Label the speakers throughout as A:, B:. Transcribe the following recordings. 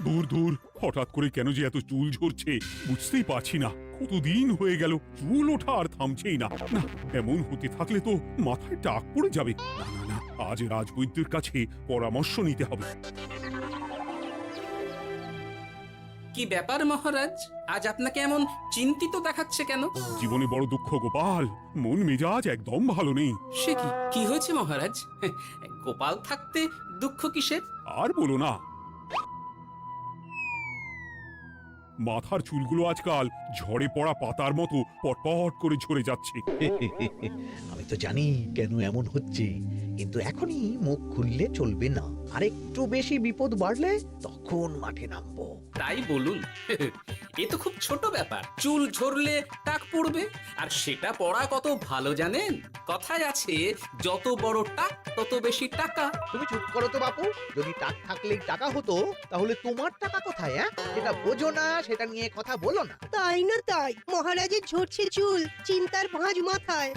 A: দূর দূর, হঠাৎ করে কেন যে এত চুল ঝরছে বুঝতেই পারছি না। কতদিন হয়ে গেল চুল ওঠা আর থামছেই না। না, এমন হতে থাকলে তো মাথায় টাক পড়ে যাবে। না না না, আজ রাজবৈদ্যের কাছে পরামর্শ নিতে হবে।
B: কি ব্যাপার মহারাজ, আজ আপনাকে এমন চিন্তিত দেখাচ্ছে কেন?
A: জীবনে বড় দুঃখ গোপাল, মন মেজাজ একদম ভালো নেই।
B: সে কি কি হয়েছে মহারাজ? গোপাল থাকতে দুঃখ কিসের?
A: আর বলো না, মাথার চুলগুলো আজকাল ঝড়ে পড়া পাতার মতো পটপট করে ঝরে যাচ্ছে।
C: আমি তো জানি কেন এমন হচ্ছে, কিন্তু এখনই মুখ খুললে চলবে না। আর একটু বেশি বিপদ বাড়লে তখন মাঠে নামবো।
B: তাই বলুন। এ তো খুব ছোট ব্যাপার, চুল ঝরলে টাক পড়বে, আর সেটা পড়া কত ভালো জানেন? কথায় আছে, যত বড় টাক তত বেশি টাকা।
C: তুমি চুপ করো তো বাপু। যদি টাক থাকলেই টাকা হতো, তাহলে তোমার টাকা কোথায়? সেটা বোঝো না, সেটা নিয়ে কথা বলো না।
D: তাই না তাই, মহারাজের ঝরছে চুল, চিন্তার ভাঁজ মাথায়।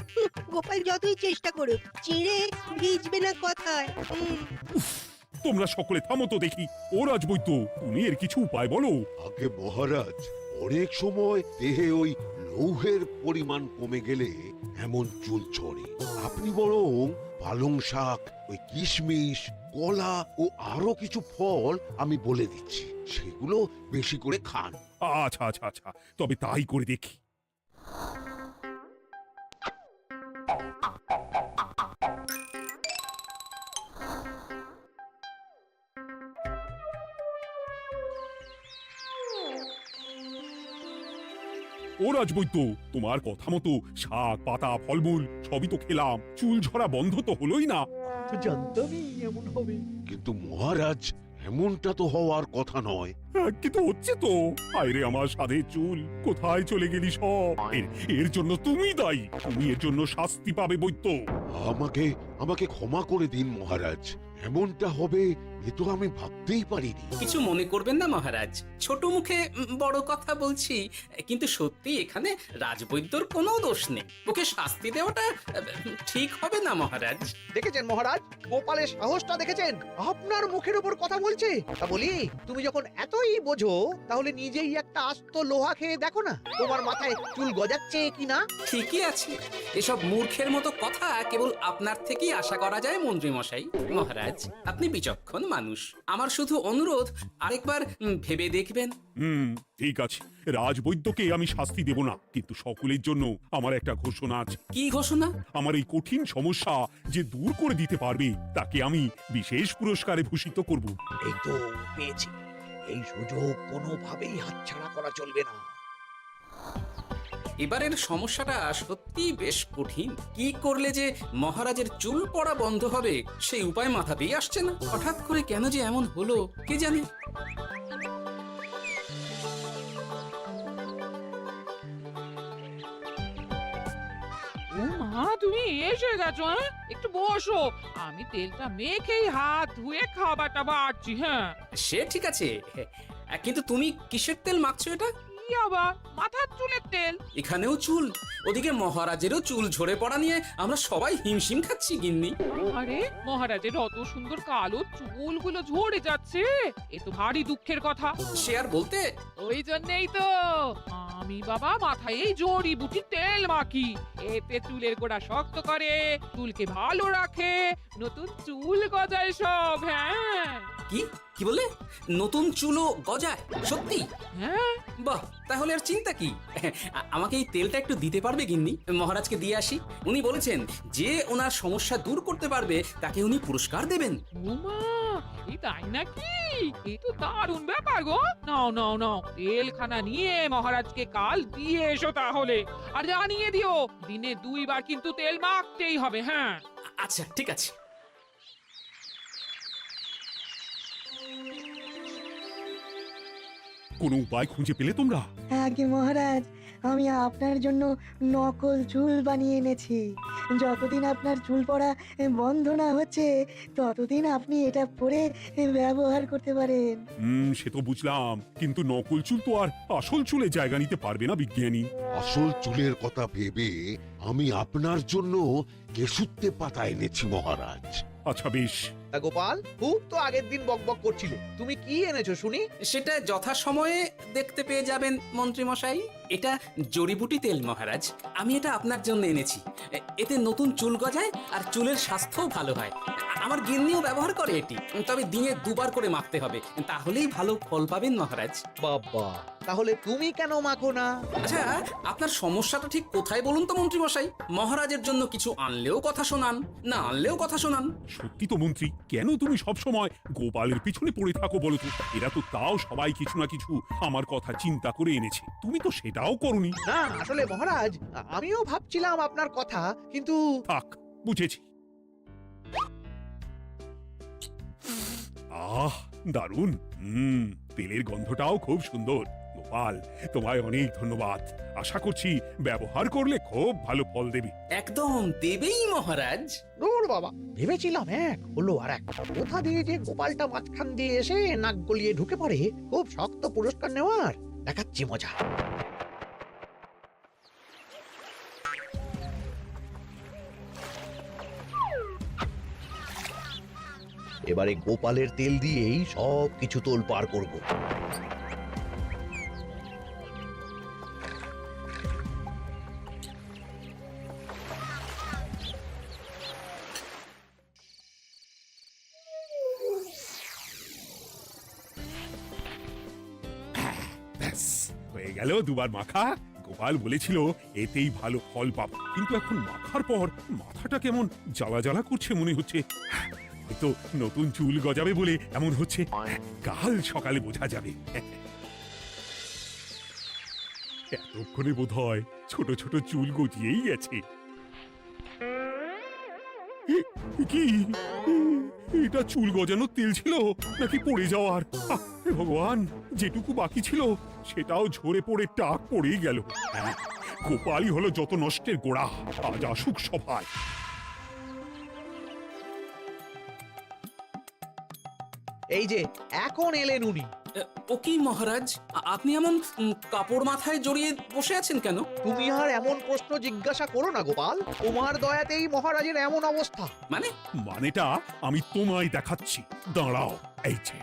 D: গোপাল যতই চেষ্টা করুক, চিড়ে ভিজবে না কথায়।
A: তোমরা সকলে থামো তো দেখি। ও রাজবৈদ্য, তুমি এর কিছু উপায় বলো।
E: আগে মহারাজ, অনেক সময় দেহে ওই লৌহের পরিমাণ কমে গেলে এমন চুল ঝরে। আপনি বরং পালং শাক, ওই কিশমিশ, কলা ও আরো কিছু ফল আমি বলে দিচ্ছি, সেগুলো বেশি করে খান।
A: আচ্ছা আচ্ছা আচ্ছা, তবে তাই করে দেখি। ও রাজবৈদ্য, তোমার কথা মতো শাক পাতা ফলমূল সবই তো খেলাম, চুল ঝরা বন্ধ তো হলোই না।
C: তো জানতামই এমন হবে।
E: কিন্তু মহারাজ, এমনটা তো হওয়ার কথা নয়।
A: কিন্তু হচ্ছে তো। আরে আমার সাধের চুল, কোথায় চলে গেলি সব? এর জন্য তুমি দায়ী, তুমি এর জন্য শাস্তি পাবে বৈদ্য।
E: আমাকে আমাকে ক্ষমা করে দিন মহারাজ, এমনটা হবে এ তো আমি ভাবতেই পারিনি।
B: কিছু মনে করবেন না মহারাজ, ছোট মুখে বড় কথা বলছি, কিন্তু সত্যি এখানে রাজবৈদ্যর কোনো দোষ নেই। ওকে শাস্তি দেওয়াটা ঠিক হবে না মহারাজ।
C: দেখেছেন মহারাজ, গোপালের সাহসটা দেখেছেন? আপনার মুখের উপর কথা বলছে। তা বলি, তুমি যখন এতই বোঝো, তাহলে নিজেই একটা আস্ত লোহা খেয়ে দেখো না, তোমার মাথায় চুল গজাচ্ছে কিনা।
B: ঠিকই আছে, এসব মূর্খের মতো কথা কেবল আপনার থেকেই আশা করা যায় মন্ত্রী মশাই। মহারাজ, আপনি বিচক্ষণ মানুষ, আমার শুধু অনুরোধ, আরেকবার ভেবে দেখবেন।
A: ঠিক আছে, রাজবৈদ্যকে আমি শাস্তি দেব না, কিন্তু সকলের জন্য আমার একটা ঘোষণা আছে।
B: কি ঘোষণা?
A: আমার এই কঠিন সমস্যা যে দূর করে দিতে পারবে, তাকে আমি বিশেষ পুরস্কারে ভূষিত করব।
C: এই তো পেয়েছি, এই সুযোগ কোনোভাবেই হাতছাড়া করা চলবে না।
B: এবারের সমস্যাটা সত্যি বেশ কঠিন। কি করলে যে মহারাজের চুল পড়া বন্ধ হবে সেই উপায় মাথাতেই আসছে না। হঠাৎ করে কেন যে এমন হলো কে জানে।
F: ও মা, তুমি এসে গেছো? একটু বসো, আমি তেলটা মেখেই হাত ধুয়ে খাবারটা বাড়ছি। হ্যাঁ,
B: সে ঠিক আছে, কিন্তু তুমি কিসের তেল মাখছো এটা?
F: কি আবার মাথার চুলের তেল?
B: এখানেও চুল, ওদিকে মহারাজেরও চুল ঝরে পড়া নিয়ে আমরা সবাই হিমশিম খাচ্ছি গিন্নি।
F: আরে মহারাজের অত সুন্দর কালো চুলগুলো ঝরে যাচ্ছে, এ তো ভারী দুঃখের কথা।
B: সে আর বলতে,
F: ওই জন্যই তো আমি বাবা মাথায় এই জড়িবুটি তেল মাখি। এতে চুলের গোড়া শক্ত করে, চুলকে ভালো রাখে, নতুন চুল গজায় সব। হ্যাঁ।
B: কি কি বলে? নতুন চুলও গজায়? সত্যি?
F: হ্যাঁ।
B: বাহ, তাহলে আর চিন্তা কি? আমাকে এই তেলটা একটু দিতে পারবে গিন্নি? মহারাজকে দিয়ে আসি। উনি বলেছেন যে ওনার সমস্যা দূর করতে পারবে তাকে উনি পুরস্কার দেবেন।
F: ওমা, এই তাই নাকি? এই তো দারুণ ব্যাপার গো। নাও নাও নাও, তেলখানা নিয়ে মহারাজকে কাল দিয়ে এসো তাহলে। আর জানিয়ে দিও, দিনে 2 বার কিন্তু তেল মাখতেই হবে। হ্যাঁ।
B: আচ্ছা ঠিক আছে।
A: কোনো উপায় খুঁজে পেলে তোমরা?
D: আগে মহারাজ, আমি আপনার জন্য নকল চুল বানিয়ে এনেছি। যতদিন আপনার চুল পড়া বন্ধ না হচ্ছে, ততদিন আপনি এটা পরে ব্যবহার করতে পারেন।
A: সে তো বুঝলাম, কিন্তু নকল চুল তো আর আসল চুলে জায়গা নিতে পারবে না বিজ্ঞানী।
E: আসল চুলের কথা ভেবে আমি আপনার জন্য কেশুত্তে পাতা এনেছি মহারাজ।
A: আচ্ছা বেশ,
C: তা গোপাল, খুব তো আগের দিন বকবক করছিলে, তুমি কি এনেছো শুনি?
B: সেটা যথাসময়ে দেখতে পেয়ে যাবেন মন্ত্রী মশাই। এটা জড়িবুটি তেল মহারাজ। আমি এটা আপনার জন্য এনেছি। এতে নতুন চুল গজায় আর চুলের স্বাস্থ্যও ভালো হয়। আমার গিন্নিও ব্যবহার করে এটি, তবে দিনে দুবার করে মাখতে হবে, তাহলেই ভালো ফল পাবেন মহারাজ।
C: বাবা, তাহলে তুমি কেন মাখো না?
B: আচ্ছা, আপনার সমস্যাটা ঠিক কোথায় বলুন তো মন্ত্রী মশাই? মহারাজের জন্য কিছু আনলেও কথা শোনান, না আনলেও কথা শোনান।
A: সত্যি তো মন্ত্রী, কেন তুমি সব সময় গোপালের পিছনে পড়ে থাকো বলো তো? এরা তো তাও সবাই কিছু না কিছু আমার কথা চিন্তা করে এনেছে, তুমি তো সেটাও করনি।
C: না আসলে মহারাজ, আমিও ভাবছিলাম আপনার কথা, কিন্তু
A: থাক, বুঝেছি। আহ, দারুণ। তেলের গন্ধটাও খুব সুন্দর। গোপাল, তোমায় অনেক ধন্যবাদ। আশা করছি ব্যবহার করলে খুব ভালো ফল দেবে।
B: একদম দেবেই মহারাজ।
C: দূর বাবা, ভেবেছিলাম এক হলো আর এক। কোথা দিয়ে যে গোপালটা মাঝখান দিয়ে এসে নাক গলিয়ে ঢুকে পড়ে, খুব শক্ত পুরস্কার নেওয়ার। দেখাচ্ছি মজা। এবারে গোপালের তেল দিয়েই সব কিছু তোল পার করব।
A: ব্যাস, হয়ে গেল দুবার মাখা। গোপাল বলেছিল এতেই ভালো ফল পাবো, কিন্তু এখন মাখার পর মাথাটা কেমন জ্বালা জ্বালা করছে মনে হচ্ছে। হয়তো নতুন চুল গজাবে বলে এমন হচ্ছে, কাল সকালে বোঝা যাবে। এতক্ষণে বোধ হয় ছোট ছোট চুল গজিয়েই গেছে। কি এটা চুল গজানোর তেল ছিল নাকি পড়ে যাওয়ার? হে ভগবান, যেটুকু বাকি ছিল সেটাও ঝরে পড়ে টাক পড়েই গেল। গোপালই হলো যত নষ্টের গোড়া। আজ আসুক সভায়।
C: এই যে এখন এলেন উনি।
B: ও কি মহারাজ, আপনি এমন কাপড় মাথায় জড়িয়ে বসে আছেন কেন?
C: তুমি আর এমন প্রশ্ন জিজ্ঞাসা করো না গোপাল, তোমার দয়াতেই মহারাজের এমন অবস্থা।
B: মানে?
A: মানেটা আমি তোমায় দেখাচ্ছি, দাঁড়াও। এই যে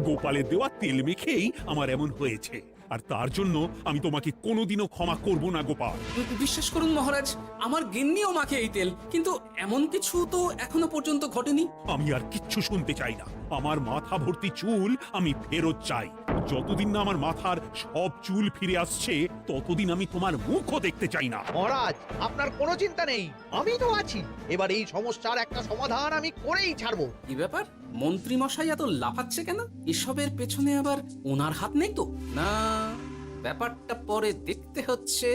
A: গোপালের দেওয়া তেল মেখেই আমার এমন হয়েছে, আর তার জন্য আমি তোমাকে কোনোদিনও ক্ষমা করব না গোপাল।
B: বিশ্বাস করুন মহারাজ, আমার গিন্নিও মাখে এই তেল, কিন্তু এমন কিছু তো এখনো পর্যন্ত ঘটেনি।
A: আমি আর কিচ্ছু শুনতে চাই না। আমার মাথা ভর্তি চুল আমি ফেরত চাই। যতদিন না আমার মাথার সব চুল ফিরে আসছে, ততদিন আমি তোমার মুখও দেখতে চাই না।
C: মহারাজ, আপনার কোনো চিন্তা নেই, আমি তো আছি। এবার এই সমস্যার একটা সমাধান আমি করেই ছাড়বো।
B: কি ব্যাপার, মন্ত্রী মশাই এত লাফাচ্ছে কেন? এসবের পেছনে আবার ওনার হাত নেই তো? না, ব্যাপারটা পরে দেখতে হচ্ছে।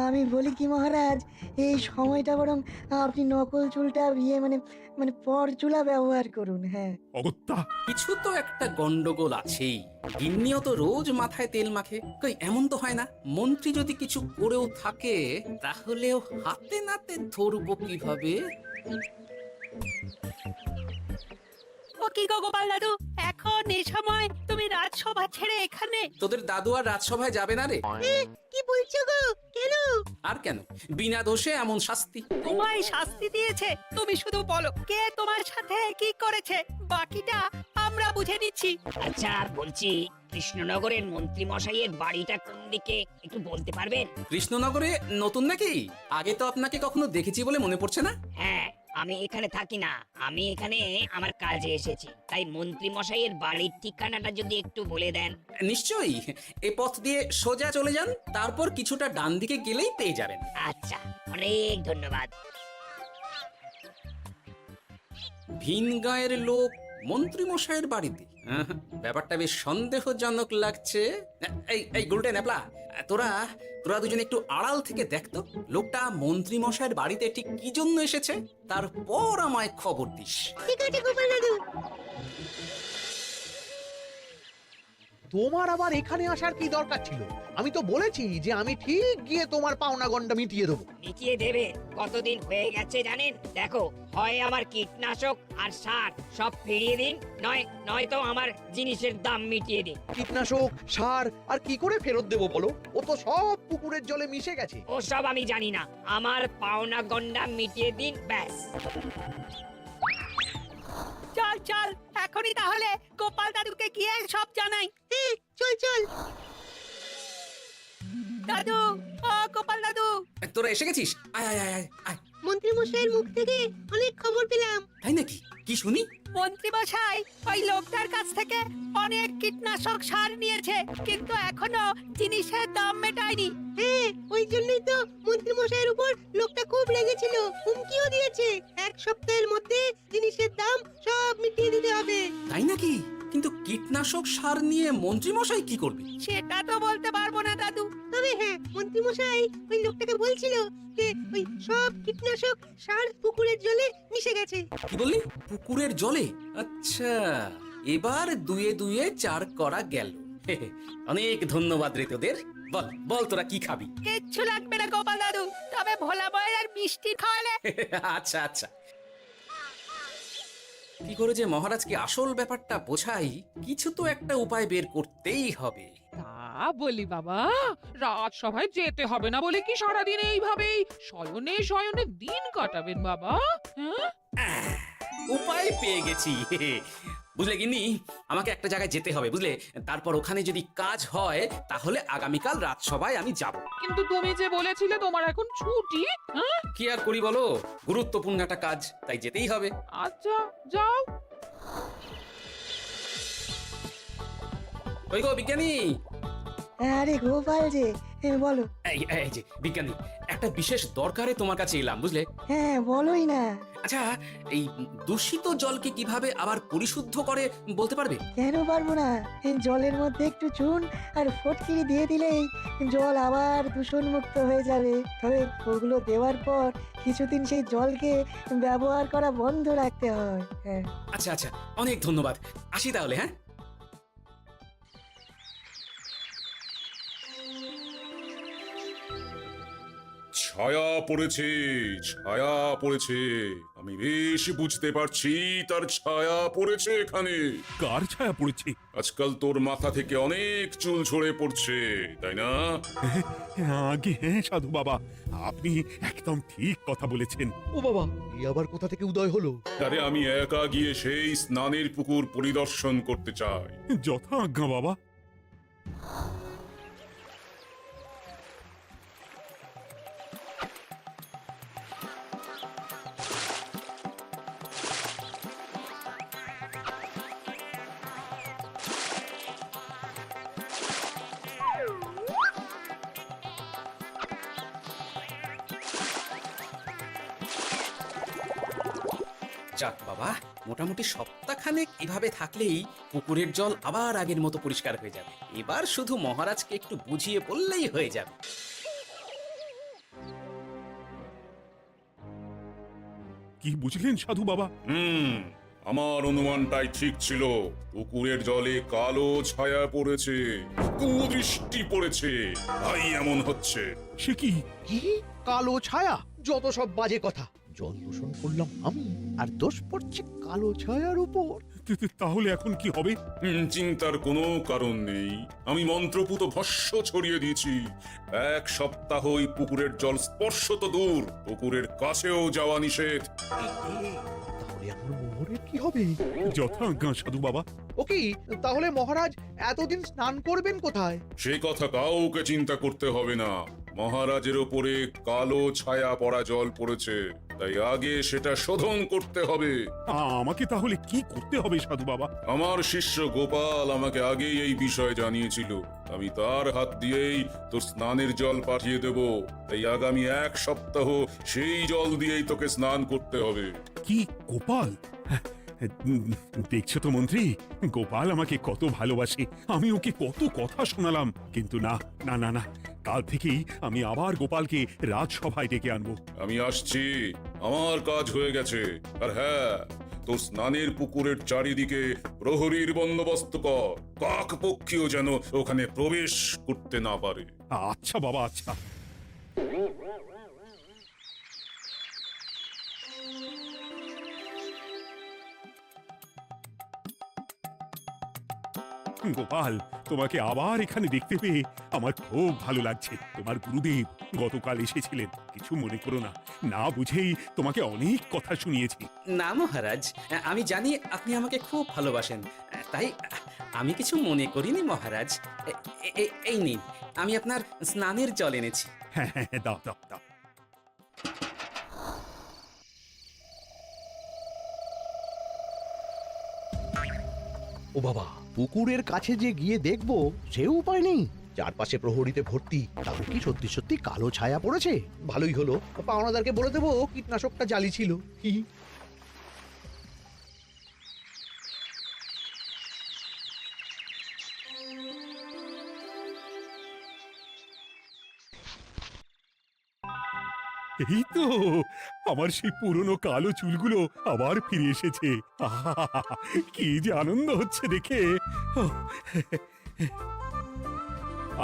D: আমি বলি কি মহারাজ, এই সময়টা বরং আপনি নকল চুলটা মানে মানে পর চুলা ব্যবহার করুন। হ্যাঁ,
A: অগত্যা,
B: কিছু তো একটা গন্ডগোল আছেই। গিন্নিও তো রোজ মাথায় তেল মাখে, কই এমন তো হয় না। মন্ত্রী যদি কিছু করেও থাকে, তাহলেও হাতে নাতে ধরবো কিভাবে?
G: ও কি গো গোপাল দাদু, এখন এই সময় তুমি রাজসভা ছেড়ে এখানে?
B: তোদের দাদু আর রাজসভায় যাবে না রে?
G: কি বলছো গো? কেন?
B: আর কেন, বিনা দোষে এমন শাস্তি।
G: তোমায় শাস্তি দিয়েছে, তুমি শুধু বলো কে তোমার সাথে কি করেছে, বাকিটা আমরা বুঝে নিচ্ছি।
H: আচ্ছা, আর বলছি, কৃষ্ণনগরের মন্ত্রী মশাইয়ের বাড়িটা কোন দিকে একটু বলতে পারবেন?
B: কৃষ্ণনগরে নতুন নাকি? আগে তো আপনাকে কখনো দেখেছি বলে মনে পড়ছে না।
H: হ্যাঁ, আমি এখানে থাকি না, আমি এখানে আমার কাজে এসেছি, তাই মন্ত্রী মশাইয়ের বাড়ির ঠিকানাটা যদি একটু বলে দেন।
B: নিশ্চয়ই, এ পথ দিয়ে সোজা চলে যান, তারপর কিছুটা ডান দিকে গেলেই পেয়ে যাবেন।
H: আচ্ছা, অনেক ধন্যবাদ।
B: ভিন গাঁয়ের লোক মন্ত্রী মশাইয়ের বাড়িতে, ব্যাপারটা বেশ সন্দেহজনক লাগছে। এই এই গুলটে ন্যাপলা, তোরা তোরা দুজনে একটু আড়াল থেকে দেখতো লোকটা মন্ত্রী মশাইয়ের বাড়িতে ঠিক কি জন্য এসেছে, তারপর আমায় খবর দিস।
G: ঠিক আছে গোপাল দাদু।
C: তোমার আবার এখানে আসার কি দরকার ছিল? আমি তো বলেছি যে আমি ঠিক গিয়ে তোমার পাওনা গন্ডা মিটিয়ে দেবো।
H: মিটিয়ে দেবে? কতদিন হয়ে গেছে জানেন? দেখো, হয় আমার কীটনাশক আর সার সব ফিরিয়ে দিন, নয়তো আমার জিনিসের দাম মিটিয়ে দিন।
C: কীটনাশক, সার আর কি করে ফেরত দেবো বলো? ও তো সব পুকুরের জলে মিশে গেছে।
H: ওসব আমি জানি না, আমার পাওনা গন্ডা মিটিয়ে দিন, ব্যাস।
G: চল চল এখনই তাহলে গোপাল দাদুকে গিয়ে সব জানাই।
D: চল চল।
G: দাদু, ও গোপাল দাদু,
B: তোরা এসে গেছিস? আয় আয় আয় আয় আয়।
D: মন্ত্রী মশাইয়ের মুখ থেকে অনেক খবর পেলাম।
B: তাই নাকি? কি শুনি?
G: মন্ত্রী মশাই ওই লোকটার কাছ থেকে অনেক কীটনাশক সার নিয়েছে, কিন্তু এখনো জিনিসের দাম মেটায়নি।
D: হ্যাঁ, ওই জন্যই তো মন্ত্রী মশাইয়ের উপর লোকটা খুব লেগেছিল, হুমকিও দিয়েছে 1 সপ্তাহের মধ্যে জিনিসের দাম সব মিটিয়ে দিতে হবে।
B: তাই নাকি? কিন্তু কীটনাশক সার নিয়ে মন্ত্রী মশাই কি করবে?
G: সেটা তো বলতে পারবো না দাদু।
D: তবে হ্যাঁ, মন্ত্রী মশাই ওই লোকটাকে বলছিল যে ওই সব কীটনাশক সার পুকুরের জলে মিশে গেছে।
B: কি বললি? পুকুরের জলে? আচ্ছা, এবার দুয়ে দুয়ে 4 করা গেল। অনেক ধন্যবাদ রে তোদের। বল বল তোরা কি খাবি?
G: কিচ্ছু লাগবে না গোপাল দাদু, তবে ভোলা বয়ের আর মিষ্টি খাওয়ালে।
B: আচ্ছা আচ্ছা। কি করে যে মহারাজকে আসল ব্যাপারটা বোঝাই, কিছু তো একটা উপায় বের করতেই হবে।
F: তা বলি বাবা, রাজসভায় যেতে হবে না বলে কি সারাদিন এইভাবেই শয়নে শয়নে দিন কাটাবেন বাবা? হ্যাঁ,
B: উপায় পেয়ে গেছি। বুঝলে গিন্নি, আমাকে একটা জায়গায় যেতে হবে, বুঝলে? তারপর ওখানে যদি কাজ হয় তাহলে আগামীকাল রাজসভায় আমি যাব।
F: কিন্তু তুমি যে বলেছিলে তোমার এখন ছুটি। হ্যাঁ,
B: কি আর করি বলো, গুরুত্বপূর্ণ একটা কাজ, তাই যেতেই হবে।
F: আচ্ছা যাও।
B: ওই গো বিজ্ঞানী,
D: আরে গোপাল যে, বলো।
B: এই যে বিজ্ঞানী, একটা বিশেষ দরকারে তোমার কাছে এলাম, বুঝলে?
D: হ্যাঁ, বলোই না।
B: আচ্ছা, এই দূষিত জলকে কিভাবে আবার পরিশুদ্ধ করে বলতে পারবে?
D: কেন পারবো না? এই জলের মধ্যে একটু চুন আর ফটকিরি দিয়ে দিলেই জল আবার দূষণমুক্ত হয়ে যাবে। তবে ওগুলো দেওয়ার পর কিছুদিন সেই জলকে ব্যবহার করা বন্ধ রাখতে হয়। হ্যাঁ।
B: আচ্ছা আচ্ছা, অনেক ধন্যবাদ। আসি তাহলে, হ্যাঁ?
A: ছায়া পড়েছে, ছায়া পড়েছে। আমি বেশ বুঝতে পারছি তার ছায়া পড়েছে এখানে। কার ছায়া পড়েছে? আজকাল তোর মাথা থেকে অনেক চুল ঝরে পড়ছে, তাই না? আগে হ্যাঁ সাধু বাবা, আপনি একদম ঠিক কথা বলেছেন।
C: ও বাবা, এই আবার কোথা থেকে উদয় হলো?
A: আরে আমি একা গিয়ে সেই স্নানের পুকুর পরিদর্শন করতে চাই। যথা আজ্ঞা বাবা।
B: যাক বাবা, মোটামুটি সপ্তাহখানেক এভাবে থাকলেই পুকুরের জল আবার আগের মতো পরিষ্কার হয়ে যাবে। এবার শুধু মহারাজকে একটু বুঝিয়ে বললেই হয়ে যাবে।
A: কি বুঝলেন সাধু বাবা? আমার অনুমানটাই ঠিক ছিল। পুকুরের জলে কালো ছায়া পড়েছে, কুদৃষ্টি পড়েছে, তাই এমন হচ্ছে। সে কি?
C: কি কালো ছায়া? যত সব বাজে কথা। জল দূষণ করলাম আমি, আর দোষ পড়ছে কালো ছায়ার উপর।
A: তাহলে এখন কি হবে? চিন্তার কোনো কারণ নেই। আমি মন্ত্রপুত ভস্য ছড়িয়ে দিয়েছি। 1 সপ্তাহ ওই পুকুরের জল স্পর্শ তো দূর, পুকুরের কাছেও যাওয়া নিষেধ।
C: তাহলে আমার মোহরের কি হবে?
A: যথা আজ্ঞা সাধু বাবা।
C: ও কি, তাহলে মহারাজ এতদিন স্নান করবেন কোথায়?
A: সে কথা কাউকে চিন্তা করতে হবে না। মহারাজের ওপরে কালো ছায়া পড়া জল পড়েছে, তাই আগে সেটা শোধন করতে হবে। আমাকে তাহলে কি করতে হবে সাধু বাবা? আমার শিষ্য গোপাল আমাকে আগেই এই বিষয় জানিয়েছিল। আমি তার হাত দিয়েই তোর স্নানের জল পাঠিয়ে দেব। তাই আগামী 1 সপ্তাহ সেই জল দিয়েই তোকে স্নান করতে হবে। কি গোপাল? দেখছো তো মন্ত্রী, গোপাল আমাকে কত ভালোবাসে। আমি ওকে কত কথা শোনালাম, কিন্তু না না না না, কাল থেকেই আমি আবার গোপালকে রাজসভায় ডেকে আনবো। আমি আসছি, আমার কাজ হয়ে গেছে। আর হ্যাঁ,
I: তো স্নানের পুকুরের চারিদিকে প্রহরীর বন্দোবস্ত কর, কাক পক্ষীও যেন ওখানে প্রবেশ করতে না পারে।
A: আচ্ছা বাবা, আচ্ছা। গোপাল, তোমাকে আবার এখানে দেখতে পেয়ে আমার খুব ভালো লাগছে। তোমার গুরুদেব গতকাল এসেছিলেন, কিছু মনে করো না। না বুঝেই তোমাকে অনেক কথা শুনিয়েছি।
B: না মহারাজ, আমি জানি আপনি আমাকে খুব ভালোবাসেন, তাই আমি কিছু মনে করিনি মহারাজ। এই নিন, আমি আপনার স্নানের জল এনেছি।
A: হ্যাঁ হ্যাঁ হ্যাঁ, দাও দাও দাও।
C: ও বাবা, পুকুরের কাছে যে গিয়ে দেখবো সে উপায় নেই। চারপাশে প্রহরীতে ভর্তি, তাহলে কি সত্যি সত্যি কালো ছায়া পড়েছে? ভালোই হলো, পাওনাদারকে বলে দেবো কীটনাশকটা জালি ছিল। হি হি।
A: এই তো আমার সেই পুরনো কালো চুলগুলো আবার ফিরে এসেছে। আহা, কি যে আনন্দ হচ্ছে দেখে।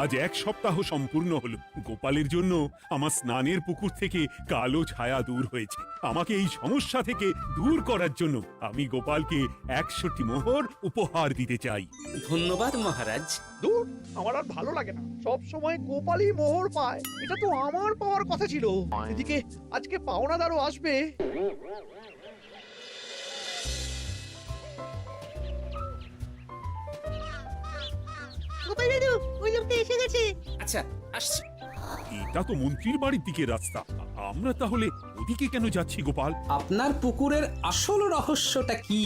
A: আজ 1 সপ্তাহ সম্পূর্ণ হলো। গোপালের জন্য আমার স্নানের পুকুর থেকে কালো ছায়া দূর হয়েছে। আমাকে এই সমস্যা থেকে দূর করার জন্য আমি গোপালকে 100টি মোহর উপহার দিতে চাই।
B: ধন্যবাদ মহারাজ।
C: দূর, আমার আর ভালো লাগে না। সব সময় গোপালই মোহর পায়, এটা তো আমার পাওয়ার কথা ছিল। এদিকে আজকে পাওনাদারও আসবে।
D: গোপাল দাদু, ওই লোকটা এসে গেছে।
B: আচ্ছা, আসছি।
A: এটা তো মন্ত্রীর বাড়ির দিকে রাস্তা। আমরা তাহলে ওদিকে কেন যাচ্ছি গোপাল?
B: আপনার পুকুরের আসল রহস্যটা কি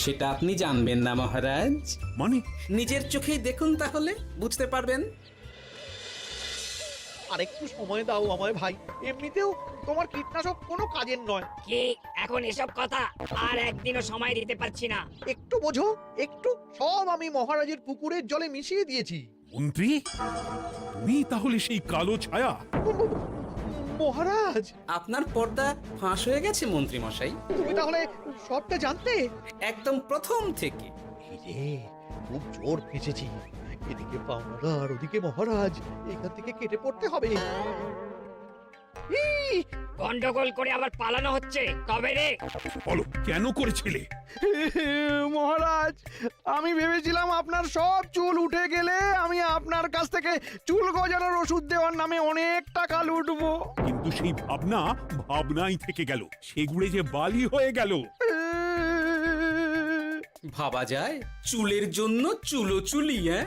B: সেটা আপনি জানবেন না মহারাজ?
A: মানে
B: নিজের চোখেই দেখুন, তাহলে বুঝতে পারবেন।
C: আর একটু সময় দাও আমায় ভাই, এমনিতেও তোমার কীটনাশক কোনো কাজের নয়।
H: কি এখন এসব কথা? আর একদিনও সময় দিতে পারছি না।
C: একটু বোঝো, একটু। সব আমি মহারাজের পুকুরের জলে মিশিয়ে দিয়েছি।
A: মন্ত্রী, তুমি তাহলে সেই কালো ছায়া?
C: মহারাজ,
B: আপনার পর্দা ফাঁস হয়ে গেছে মন্ত্রী মশাই,
C: তুমি তাহলে সবটা জানতে?
B: একদম প্রথম থেকে।
C: এই রে, খুব জোর ফেঁসেছি। এদিকে পাওনাদার, ওদিকে মহারাজ, এখান থেকে কেটে পড়তে হবে। ই!
H: গন্ডগোল করে আবার পালানো হচ্ছে কবে রে?
A: বলো, কেন করেছিলে?
J: মহারাজ, আমি ভেবেছিলাম আপনার সব চুল উঠে গেলে আমি আপনার কাছ থেকে চুল গজানোর ওষুধ দেওয়ার নামে অনেক টাকা লুটবো।
A: কিন্তু সেই ভাবনা ভাবনাই থেকে গেল, সেগুড়ে যে বালি হয়ে গেল।
B: ভাবা যায় চুলের জন্য চুলো চুলি, হ্যাঁ?